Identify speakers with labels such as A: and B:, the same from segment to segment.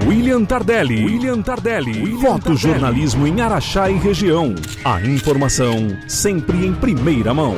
A: William Tardelli. Fotojornalismo em Araxá e região. A informação sempre em primeira mão.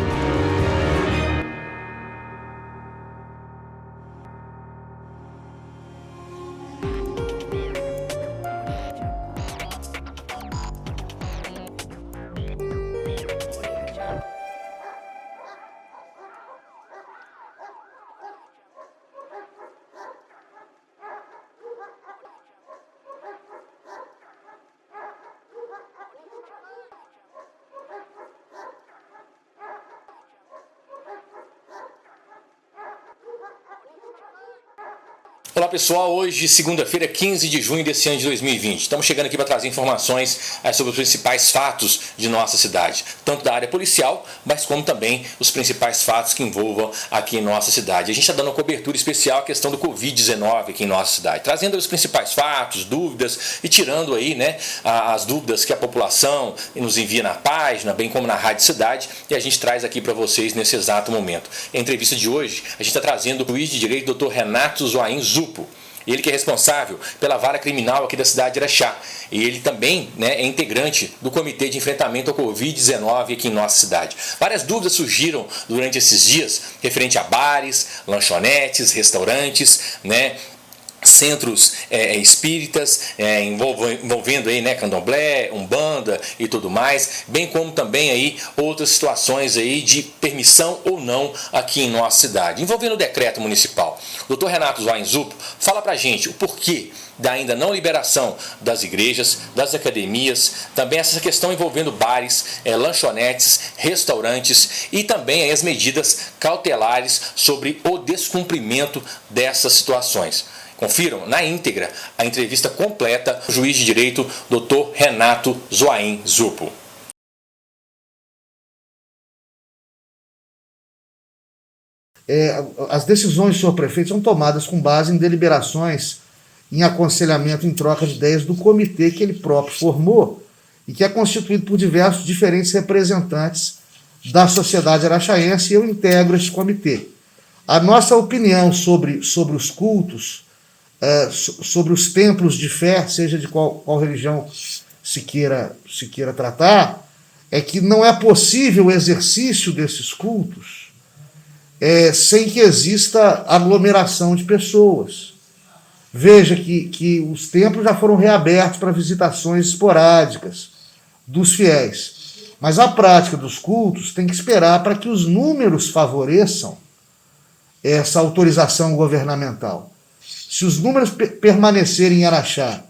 B: Olá pessoal, hoje segunda-feira, 15 de junho desse ano de 2020. Estamos chegando aqui para trazer informações sobre os principais fatos de nossa cidade, tanto da área policial, mas como também os principais fatos que envolvam aqui em nossa cidade. A gente está dando uma cobertura especial à questão do Covid-19 aqui em nossa cidade, trazendo os principais fatos, dúvidas e tirando aí, as dúvidas que a população nos envia na página, bem como na Rádio Cidade, e a gente traz aqui para vocês nesse exato momento. A entrevista de hoje, a gente está trazendo o juiz de direito, Dr. Renato Zoain Zupo. Ele que é responsável pela vara criminal aqui da cidade de Araxá. E ele também é integrante do Comitê de Enfrentamento ao Covid-19 aqui em nossa cidade. Várias dúvidas surgiram durante esses dias referente a bares, lanchonetes, restaurantes, centros espíritas, envolvendo aí, candomblé, umbanda e tudo mais, bem como também aí outras situações aí de permissão ou não aqui em nossa cidade, envolvendo o decreto municipal. O Dr. Renato Zoain Zupo fala pra gente o porquê da ainda não liberação das igrejas, das academias, também essa questão envolvendo bares, lanchonetes, restaurantes e também aí as medidas cautelares sobre o descumprimento dessas situações. Confiram na íntegra a entrevista completa do juiz de direito, Dr. Renato Zoain Zupo.
C: As decisões do senhor prefeito são tomadas com base em deliberações, em aconselhamento, em troca de ideias do comitê que ele próprio formou e que é constituído por diversos diferentes representantes da sociedade araxaense, e eu integro esse comitê. A nossa opinião sobre os cultos, sobre os templos de fé, seja de qual religião se queira tratar, é que não é possível o exercício desses cultos sem que exista aglomeração de pessoas. Veja que os templos já foram reabertos para visitações esporádicas dos fiéis, mas a prática dos cultos tem que esperar para que os números favoreçam essa autorização governamental. Se os números permanecerem em Araxá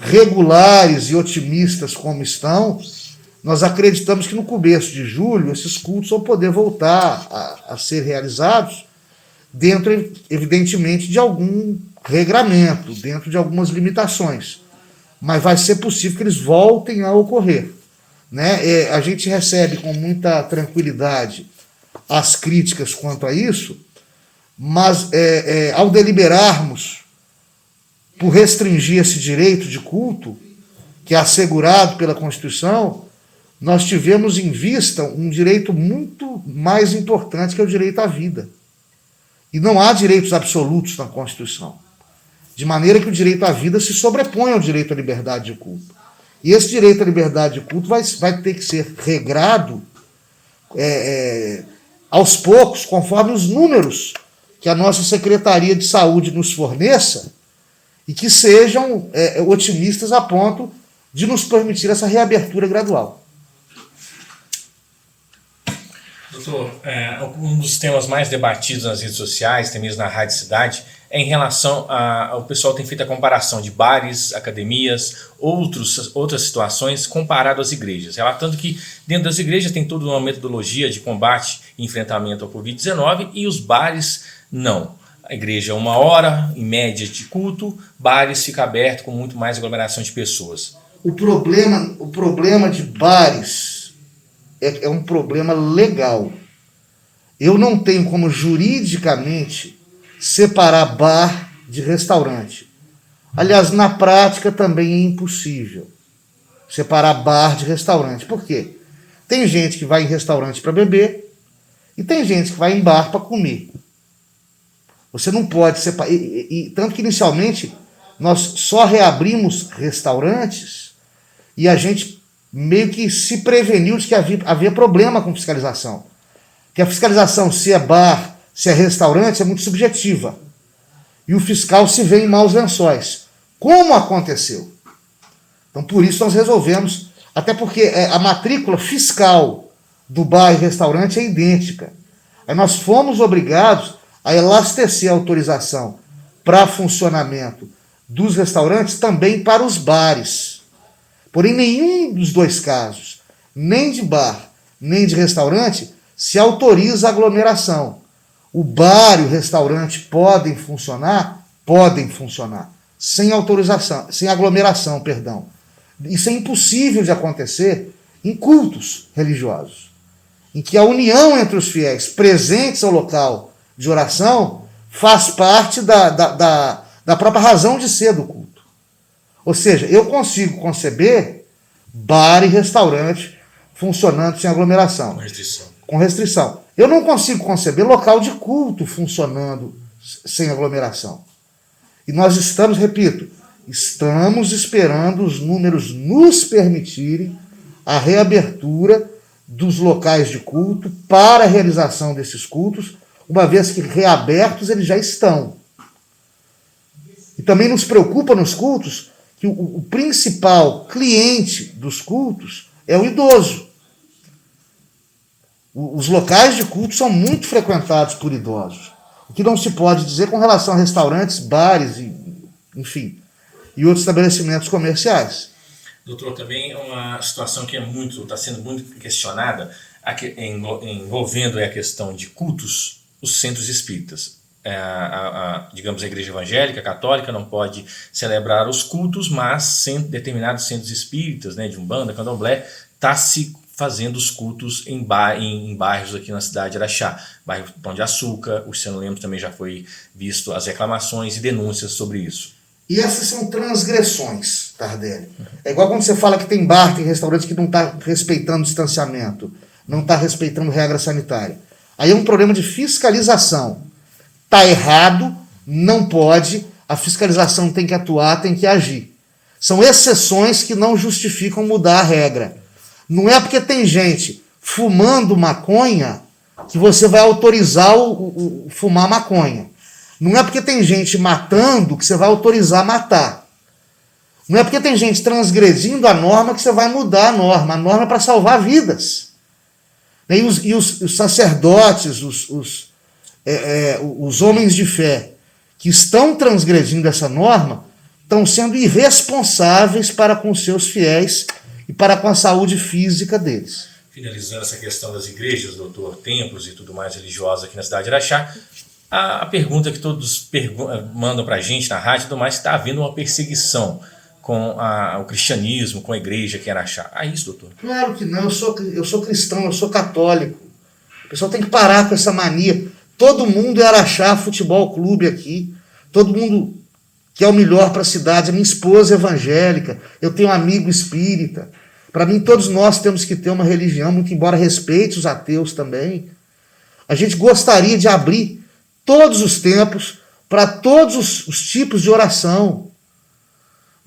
C: regulares e otimistas como estão, nós acreditamos que no começo de julho esses cultos vão poder voltar a ser realizados dentro, evidentemente, de algum regramento, dentro de algumas limitações. Mas vai ser possível que eles voltem a ocorrer. A gente recebe com muita tranquilidade as críticas quanto a isso, mas ao deliberarmos por restringir esse direito de culto, que é assegurado pela Constituição, nós tivemos em vista um direito muito mais importante, que é o direito à vida. E não há direitos absolutos na Constituição, de maneira que o direito à vida se sobrepõe ao direito à liberdade de culto. E esse direito à liberdade de culto vai ter que ser regrado aos poucos, conforme os números que a nossa Secretaria de Saúde nos forneça e que sejam otimistas a ponto de nos permitir essa reabertura gradual.
B: Doutor, um dos temas mais debatidos nas redes sociais, até mesmo na Rádio Cidade, é em relação ao pessoal tem feito a comparação de bares, academias, outras situações comparado às igrejas. Relatando que dentro das igrejas tem toda uma metodologia de combate e enfrentamento ao Covid-19 e os bares não. A igreja 1 hora, em média, de culto, bares fica aberto com muito mais aglomeração de pessoas.
C: O problema de bares é um problema legal. Eu não tenho como juridicamente separar bar de restaurante. Aliás, na prática também é impossível separar bar de restaurante. Por quê? Tem gente que vai em restaurante para beber e tem gente que vai em bar para comer. Você não pode separar. Tanto que inicialmente nós só reabrimos restaurantes e a gente meio que se preveniu de que havia problema com fiscalização. Que a fiscalização, se é bar, se é restaurante, é muito subjetiva. E o fiscal se vê em maus lençóis. Como aconteceu? Então, por isso nós resolvemos, até porque a matrícula fiscal do bar e restaurante é idêntica. Aí nós fomos obrigados a elastecer a autorização para funcionamento dos restaurantes também para os bares. Porém, nenhum dos dois casos, nem de bar, nem de restaurante, se autoriza a aglomeração. O bar e o restaurante podem funcionar sem autorização, sem aglomeração, perdão. Isso é impossível de acontecer em cultos religiosos, em que a união entre os fiéis presentes ao local de oração faz parte da própria razão de ser do culto. Ou seja, eu consigo conceber bar e restaurante funcionando sem aglomeração. Com restrição. Eu não consigo conceber local de culto funcionando sem aglomeração. E nós estamos, repito, estamos esperando os números nos permitirem a reabertura dos locais de culto para a realização desses cultos, uma vez que reabertos eles já estão. E também nos preocupa nos cultos que o principal cliente dos cultos é o idoso. Os locais de culto são muito frequentados por idosos. O que não se pode dizer com relação a restaurantes, bares, enfim, e outros estabelecimentos comerciais.
B: Doutor, também uma situação que está sendo muito questionada, envolvendo a questão de cultos, os centros espíritas. Digamos, a igreja evangélica, católica, não pode celebrar os cultos, mas determinados centros espíritas, né, de Umbanda, Candomblé, está se fazendo os cultos em bairros aqui na cidade de Araxá. Bairro Pão de Açúcar, o Luciano Lemos também já foi visto as reclamações e denúncias sobre isso.
C: E essas são transgressões, Tardelli. É igual quando você fala que tem bar, tem restaurante que não está respeitando o distanciamento, não está respeitando regra sanitária. Aí é um problema de fiscalização. Está errado, não pode, a fiscalização tem que atuar, tem que agir. São exceções que não justificam mudar a regra. Não é porque tem gente fumando maconha que você vai autorizar o fumar maconha. Não é porque tem gente matando que você vai autorizar matar. Não é porque tem gente transgredindo a norma que você vai mudar a norma. A norma é para salvar vidas. E os sacerdotes, os homens de fé que estão transgredindo essa norma estão sendo irresponsáveis para com seus fiéis e para com a saúde física deles.
B: Finalizando essa questão das igrejas, doutor, templos e tudo mais religiosos aqui na cidade de Araxá, a pergunta que todos mandam para a gente na rádio e tudo mais, está havendo uma perseguição com o cristianismo, com a igreja aqui em Araxá. Isso, doutor?
C: Claro que não, eu sou cristão, eu sou católico. O pessoal tem que parar com essa mania. Todo mundo é Araxá Futebol Clube aqui, todo mundo quer o melhor para a cidade. A minha esposa é evangélica, eu tenho um amigo espírita. Para mim, todos nós temos que ter uma religião, muito embora respeite os ateus também. A gente gostaria de abrir todos os tempos para todos os tipos de oração.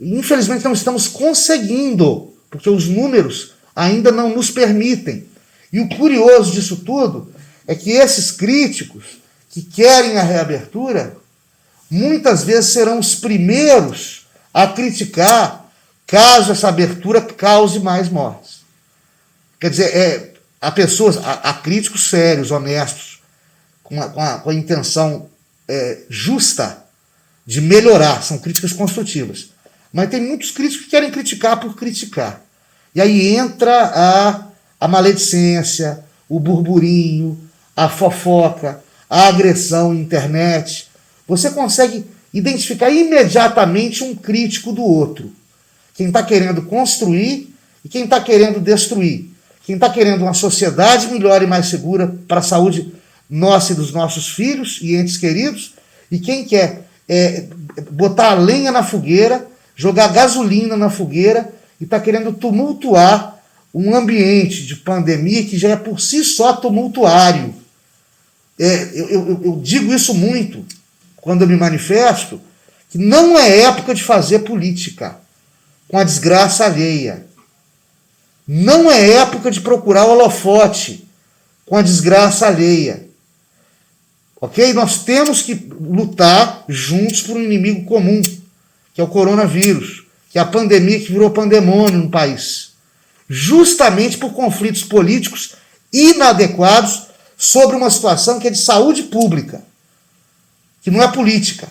C: E, infelizmente, não estamos conseguindo, porque os números ainda não nos permitem. E o curioso disso tudo é que esses críticos que querem a reabertura, muitas vezes serão os primeiros a criticar caso essa abertura cause mais mortes. Quer dizer, há críticos sérios, honestos, com a intenção justa de melhorar, são críticas construtivas. Mas tem muitos críticos que querem criticar por criticar. E aí entra a maledicência, o burburinho, a fofoca, a agressão na internet. Você consegue identificar imediatamente um crítico do outro. Quem está querendo construir e quem está querendo destruir. Quem está querendo uma sociedade melhor e mais segura para a saúde nossa e dos nossos filhos e entes queridos. E quem quer botar a lenha na fogueira, jogar gasolina na fogueira e está querendo tumultuar um ambiente de pandemia que já é por si só tumultuário. Eu digo isso muito quando eu me manifesto, que não é época de fazer política com a desgraça alheia. Não é época de procurar o holofote com a desgraça alheia. Ok? Nós temos que lutar juntos por um inimigo comum, que é o coronavírus, que é a pandemia que virou pandemônio no país. Justamente por conflitos políticos inadequados sobre uma situação que é de saúde pública, que não é política.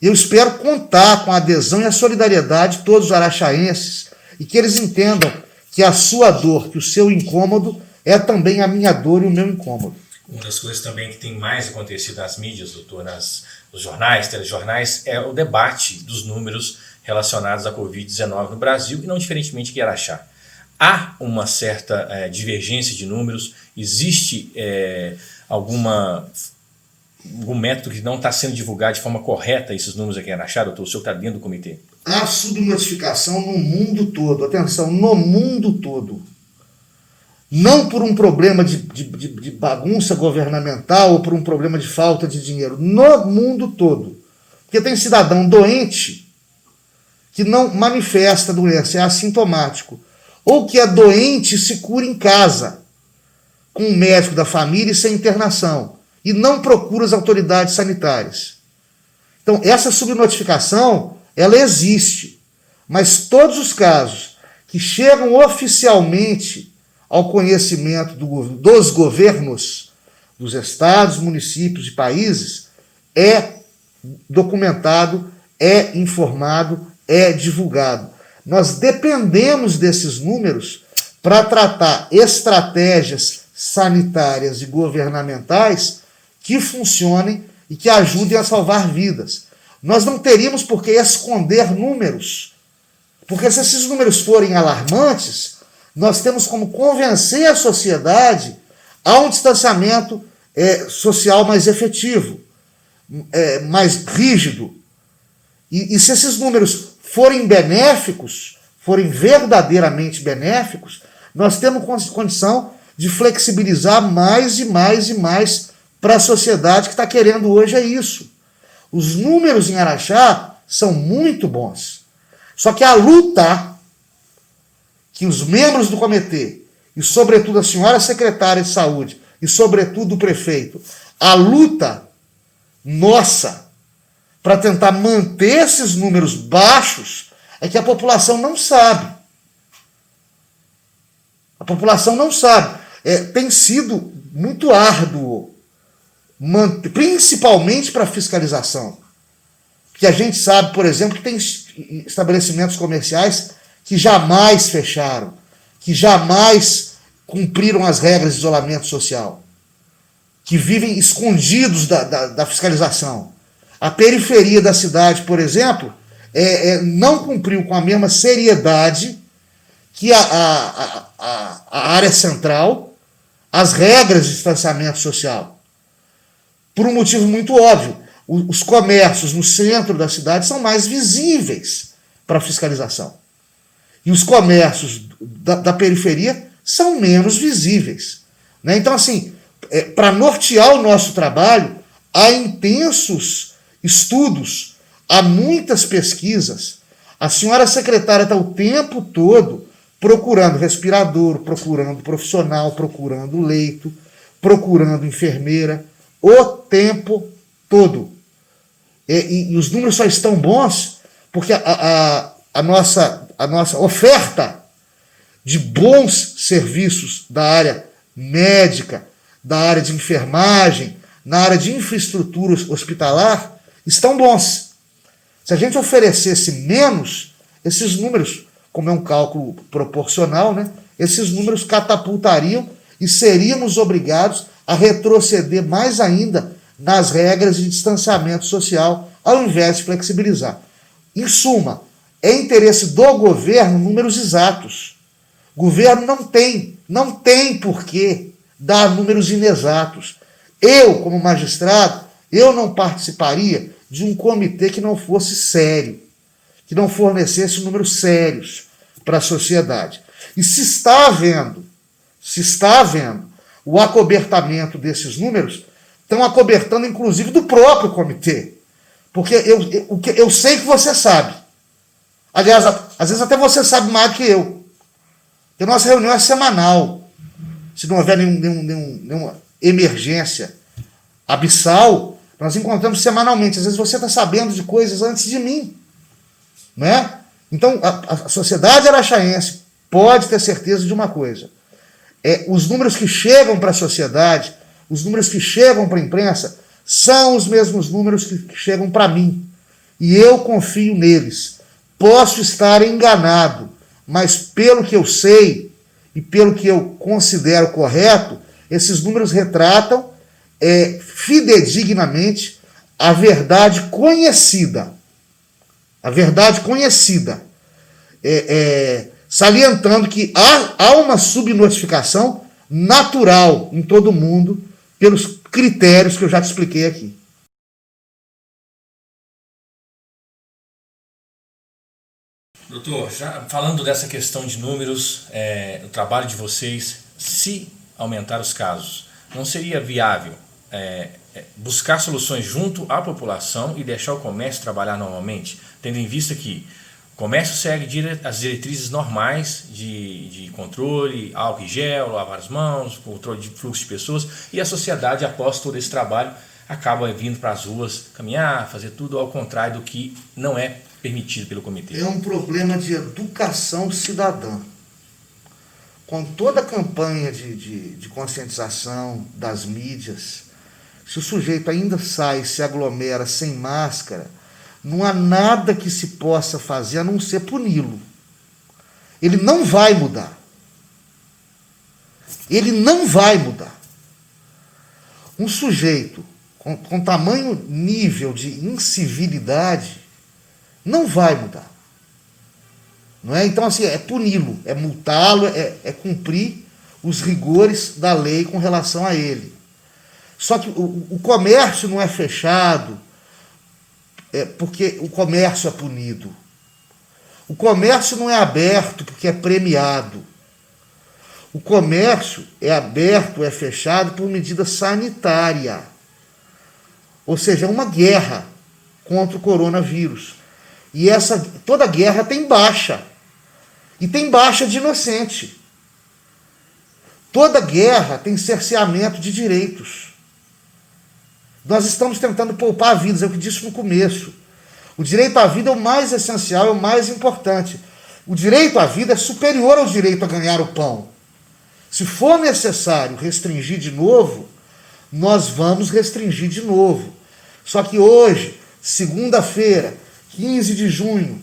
C: Eu espero contar com a adesão e a solidariedade de todos os araxaenses e que eles entendam que a sua dor, que o seu incômodo é também a minha dor e o meu incômodo.
B: Uma das coisas também que tem mais acontecido nas mídias, doutor, nos jornais, telejornais, é o debate dos números relacionados à Covid-19 no Brasil, e não diferentemente que Araxá. Há uma certa divergência de números, existe algum método que não está sendo divulgado de forma correta esses números aqui em Araxá, doutor? O senhor está dentro do comitê?
C: Há subnotificação no mundo todo, atenção, no mundo todo. Não por um problema de bagunça governamental ou por um problema de falta de dinheiro, no mundo todo. Porque tem cidadão doente que não manifesta doença, é assintomático, ou que é doente e se cura em casa, com um médico da família e sem internação, e não procura as autoridades sanitárias. Então, essa subnotificação, ela existe, mas todos os casos que chegam oficialmente ao conhecimento dos governos, dos estados, municípios e países, é documentado, é informado, é divulgado. Nós dependemos desses números para tratar estratégias sanitárias e governamentais que funcionem e que ajudem a salvar vidas. Nós não teríamos por que esconder números, porque se esses números forem alarmantes, nós temos como convencer a sociedade a um distanciamento social mais efetivo, mais rígido. E se esses números forem benéficos, forem verdadeiramente benéficos, nós temos condição de flexibilizar mais e mais e mais para a sociedade que está querendo hoje é isso. Os números em Araxá são muito bons. Só que a luta que os membros do comitê, e sobretudo a senhora secretária de saúde, e sobretudo o prefeito, a luta nossa para tentar manter esses números baixos é que a população não sabe. A população não sabe. Tem sido muito árduo, principalmente para a fiscalização. Porque a gente sabe, por exemplo, que tem estabelecimentos comerciais que jamais fecharam, que jamais cumpriram as regras de isolamento social, que vivem escondidos da fiscalização. A periferia da cidade, por exemplo, não cumpriu com a mesma seriedade que a área central as regras de distanciamento social. Por um motivo muito óbvio. Os comércios no centro da cidade são mais visíveis para a fiscalização. E os comércios da periferia são menos visíveis. Né? Então, assim, para nortear o nosso trabalho, há intensos estudos, há muitas pesquisas. A senhora secretária está o tempo todo procurando respirador, procurando profissional, procurando leito, procurando enfermeira, o tempo todo. E os números só estão bons porque a nossa oferta de bons serviços da área médica, da área de enfermagem, na área de infraestrutura hospitalar, estão bons. Se a gente oferecesse menos, esses números, como é um cálculo proporcional, né, esses números catapultariam e seríamos obrigados a retroceder mais ainda nas regras de distanciamento social, ao invés de flexibilizar. Em suma, é interesse do governo números exatos. O governo não tem por que dar números inexatos. Eu, como magistrado, eu não participaria de um comitê que não fosse sério, que não fornecesse números sérios para a sociedade. E se está havendo o acobertamento desses números, estão acobertando inclusive do próprio comitê, Porque eu sei que você sabe. Aliás, às vezes até você sabe mais do que eu. Porque nossa reunião é semanal. Se não houver nenhuma emergência abissal, nós encontramos semanalmente. Às vezes você está sabendo de coisas antes de mim. Né? Então, a sociedade araxaense pode ter certeza de uma coisa. Os números que chegam para a sociedade, os números que chegam para a imprensa, são os mesmos números que chegam para mim. E eu confio neles. Posso estar enganado, mas pelo que eu sei e pelo que eu considero correto, esses números retratam fidedignamente a verdade conhecida. A verdade conhecida. Salientando que há uma subnotificação natural em todo mundo pelos critérios que eu já te expliquei aqui.
B: Doutor, já falando dessa questão de números, o trabalho de vocês, se aumentar os casos, não seria viável buscar soluções junto à população e deixar o comércio trabalhar normalmente, tendo em vista que o comércio segue as diretrizes normais de controle, álcool em gel, lavar as mãos, controle de fluxo de pessoas, e a sociedade, após todo esse trabalho, acaba vindo para as ruas caminhar, fazer tudo ao contrário do que não é permitido pelo comitê.
C: É um problema de educação cidadã. Com toda a campanha de conscientização das mídias, se o sujeito ainda sai, se aglomera sem máscara, não há nada que se possa fazer a não ser puni-lo. Ele não vai mudar. Ele não vai mudar. Um sujeito com tamanho nível de incivilidade não vai mudar. Não é? Então, assim, é puni-lo, é multá-lo, é cumprir os rigores da lei com relação a ele. Só que o comércio não é fechado porque o comércio é punido. O comércio não é aberto porque é premiado. O comércio é aberto, é fechado por medida sanitária. Ou seja, é uma guerra contra o coronavírus. E toda guerra tem baixa. E tem baixa de inocente. Toda guerra tem cerceamento de direitos. Nós estamos tentando poupar vidas, é o que disse no começo. O direito à vida é o mais essencial, é o mais importante. O direito à vida é superior ao direito a ganhar o pão. Se for necessário restringir de novo, nós vamos restringir de novo. Só que hoje, segunda-feira, 15 de junho,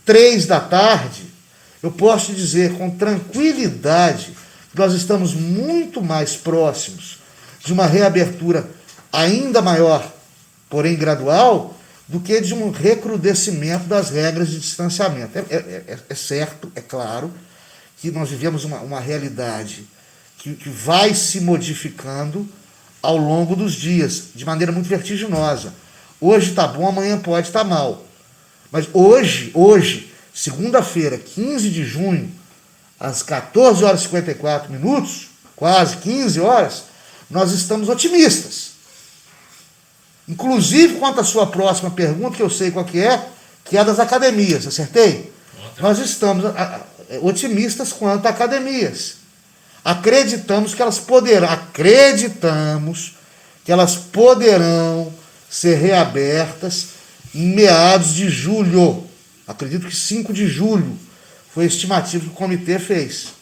C: 3 da tarde, eu posso te dizer com tranquilidade que nós estamos muito mais próximos de uma reabertura ainda maior, porém gradual, do que de um recrudescimento das regras de distanciamento. É certo, é claro, que nós vivemos uma realidade que vai se modificando ao longo dos dias, de maneira muito vertiginosa. Hoje está bom, amanhã pode estar mal. Mas hoje, segunda-feira, 15 de junho, às 14 horas e 54 minutos, quase 15 horas, nós estamos otimistas. Inclusive, quanto à sua próxima pergunta, que eu sei qual que é das academias, acertei? Nós estamos otimistas quanto a academias. Acreditamos que elas poderão ser reabertas em meados de julho. Acredito que 5 de julho foi a estimativa que o comitê fez.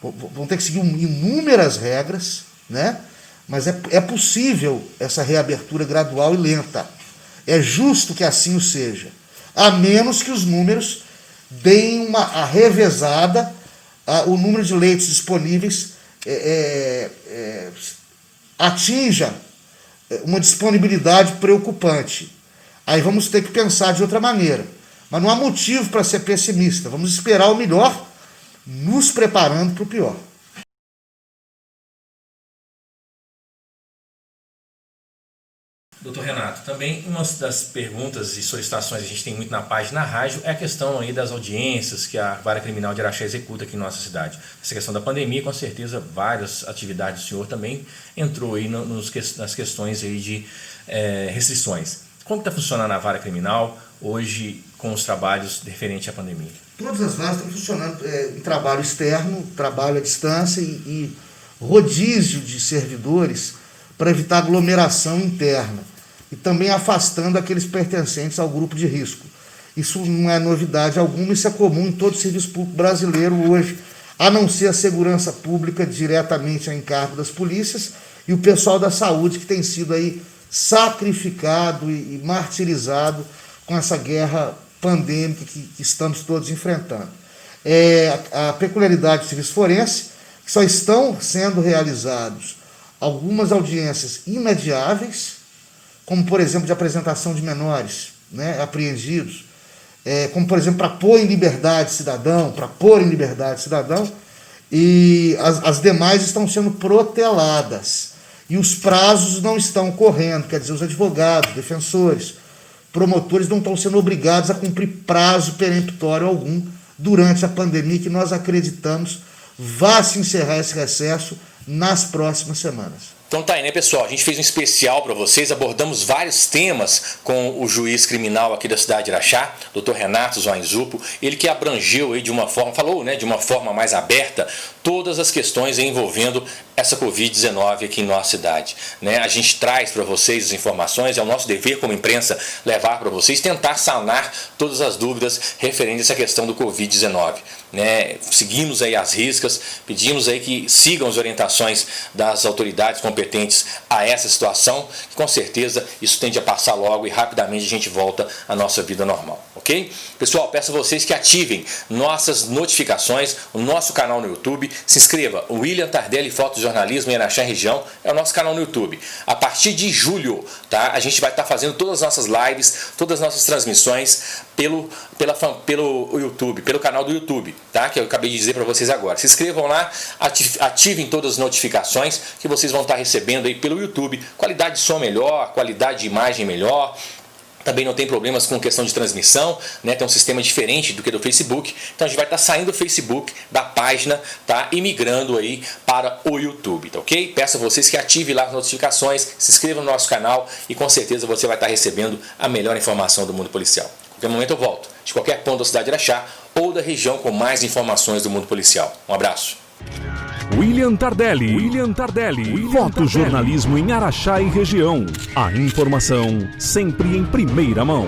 C: Vão ter que seguir inúmeras regras, né? Mas é possível essa reabertura gradual e lenta. É justo que assim o seja. A menos que os números deem a revezada, o número de leitos disponíveis atinja uma disponibilidade preocupante. Aí vamos ter que pensar de outra maneira. Mas não há motivo para ser pessimista. Vamos esperar o melhor, nos preparando para o pior.
B: Doutor Renato, também uma das perguntas e solicitações que a gente tem muito na página rádio é a questão aí das audiências que a Vara Criminal de Araxá executa aqui em nossa cidade. Essa questão da pandemia, com certeza, várias atividades do senhor também entrou aí nas questões aí de restrições. Como está funcionando a vara criminal hoje com os trabalhos referentes à pandemia?
C: Todas as varas estão funcionando em trabalho externo, trabalho à distância e rodízio de servidores para evitar aglomeração interna e também afastando aqueles pertencentes ao grupo de risco. Isso não é novidade alguma, isso é comum em todo o serviço público brasileiro hoje, a não ser a segurança pública diretamente a encargo das polícias e o pessoal da saúde que tem sido aí sacrificado e martirizado com essa guerra pandêmica que estamos todos enfrentando. A peculiaridade do serviço forense, que só estão sendo realizados algumas audiências imediáveis, como, por exemplo, de apresentação de menores, né, apreendidos, como, por exemplo, para pôr em liberdade cidadão, e as demais estão sendo proteladas. E os prazos não estão correndo, quer dizer, os advogados, defensores, promotores não estão sendo obrigados a cumprir prazo peremptório algum durante a pandemia, que nós acreditamos vá se encerrar esse recesso nas próximas semanas.
B: Então tá aí, né, pessoal? A gente fez um especial para vocês, abordamos vários temas com o juiz criminal aqui da cidade de Araxá, Dr. Renato Zoinzupo, ele que abrangeu aí de uma forma, falou, né, de uma forma mais aberta, todas as questões envolvendo essa Covid-19 aqui em nossa cidade, né? A gente traz para vocês as informações, é o nosso dever como imprensa levar para vocês, tentar sanar todas as dúvidas referentes a essa questão do Covid-19, né? Seguimos aí as riscas, pedimos aí que sigam as orientações das autoridades competentes a essa situação, que com certeza isso tende a passar logo e rapidamente a gente volta à nossa vida normal, ok? Pessoal, peço a vocês que ativem nossas notificações, o nosso canal no YouTube, se inscreva, William Tardelli Fotojornalismo em Araxá região, é o nosso canal no YouTube. A partir de julho, tá, a gente vai estar fazendo todas as nossas lives, todas as nossas transmissões pelo YouTube, pelo canal do YouTube, tá? Que eu acabei de dizer para vocês agora. Se inscrevam lá, ativem todas as notificações que vocês vão estar recebendo aí pelo YouTube. Qualidade de som melhor, qualidade de imagem melhor. Também não tem problemas com questão de transmissão, né? Tem um sistema diferente do que do Facebook. Então a gente vai estar saindo do Facebook, da página, tá? E migrando aí para o YouTube, tá ok? Peço a vocês que ativem lá as notificações, se inscrevam no nosso canal e com certeza você vai estar recebendo a melhor informação do mundo policial. A qualquer momento eu volto, de qualquer ponto da cidade de Araxá ou da região com mais informações do mundo policial. Um abraço.
A: William Tardelli, fotojornalismo em Araxá e região. A informação sempre em primeira mão.